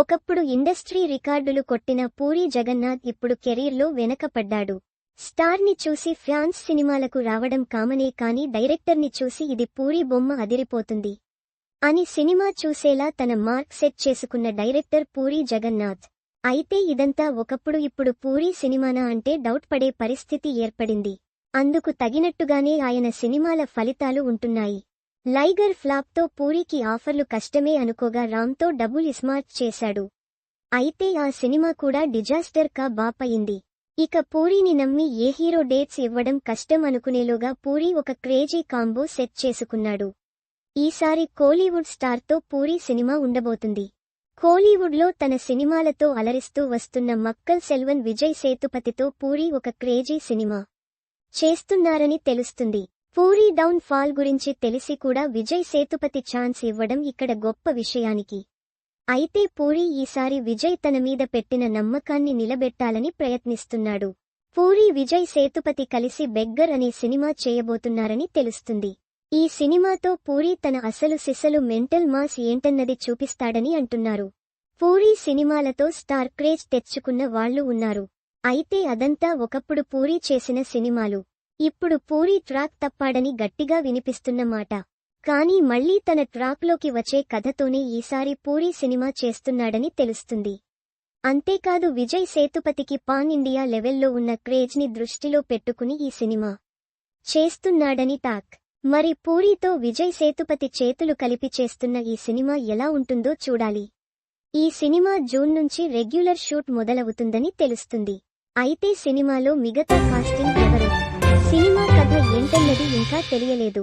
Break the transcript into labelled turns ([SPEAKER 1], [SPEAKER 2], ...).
[SPEAKER 1] ఒకప్పుడు ఇండస్ట్రీ రికార్డులు కొట్టిన పూరీ జగన్నాథ్ ఇప్పుడు కెరీర్లో వెనకపడ్డాడు. స్టార్ని చూసి ఫ్యాన్స్ సినిమాలకు రావడం కామనే కానీ డైరెక్టర్ని చూసి ఇది పూరీ బొమ్మ అదిరిపోతుంది అని సినిమా చూసేలా తన మార్క్ సెట్ చేసుకున్న డైరెక్టర్ పూరీ జగన్నాథ్. అయితే ఇదంతా ఒకప్పుడు ఇప్పుడు పూరీ సినిమానా అంటే డౌట్ పడే పరిస్థితి ఏర్పడింది. అందుకు తగినట్టుగానే ఆయన సినిమాల ఫలితాలు ఉంటున్నాయి. లైగర్ ఫ్లాప్తో పూరీకి ఆఫర్లు కష్టమే అనుకోగా రామ్తో డబుల్ ఇస్మార్ట్ చేశాడు. అయితే ఆ సినిమా కూడా డిజాస్టర్ కా బాప్ అయింది. ఇక పూరీని నమ్మి ఏ హీరో డేట్స్ ఇవ్వడం కష్టం అనుకునేలోగా పూరీ ఒక క్రేజీ కాంబో సెట్ చేసుకున్నాడు. ఈసారి కోలీవుడ్ స్టార్తో పూరీ సినిమా ఉండబోతుంది. కోలీవుడ్లో తన సినిమాలతో అలరిస్తూ వస్తున్న మక్కల్ సెల్వన్ విజయ్ సేతుపతితో పూరీ ఒక క్రేజీ సినిమా చేస్తున్నారని తెలుస్తుంది. పూరీ డౌన్ ఫాల్ గురించి తెలిసి కూడా విజయ్ సేతుపతి ఛాన్స్ ఇవ్వడం ఇక్కడ గొప్ప విషయానికి. అయితే పూరీ ఈసారి విజయ్ తన మీద పెట్టిన నమ్మకాన్ని నిలబెట్టాలని ప్రయత్నిస్తున్నాడు. పూరీ విజయ్ సేతుపతి కలిసి బెగ్గర్ అనే సినిమా చేయబోతున్నారని తెలుస్తుంది. ఈ సినిమాతో పూరీ తన అసలు సిసలు మెంటల్ మాస్ ఏంటన్నది చూపిస్తాడని అంటున్నారు. పూరీ సినిమాలతో స్టార్ క్రేజ్ తెచ్చుకున్న వాళ్లు ఉన్నారు. అయితే అదంతా ఒకప్పుడు పూరీ చేసిన సినిమాలు. ఇప్పుడు పూరీ ట్రాక్ తప్పాడని గట్టిగా వినిపిస్తున్న మాట. కానీ మళ్లీ తన ట్రాక్లోకి వచ్చే కథతోనే ఈసారి పూరీ సినిమా చేస్తున్నాడని తెలుస్తుంది. అంతేకాదు విజయ్ సేతుపతికి పాన్ ఇండియా లెవెల్లో ఉన్న క్రేజ్ని దృష్టిలో పెట్టుకుని ఈ సినిమా చేస్తున్నాడని టాక్. మరి పూరీతో విజయ్ సేతుపతి చేతులు కలిపి చేస్తున్న ఈ సినిమా ఎలా ఉంటుందో చూడాలి. ఈ సినిమా జూన్ నుంచి రెగ్యులర్ షూట్ మొదలవుతుందని తెలుస్తుంది. అయితే సినిమాలో మిగతా కాస్టింగ్ ఎవరు, సినిమా కథ ఏంటన్నది ఇంకా తెలియలేదు.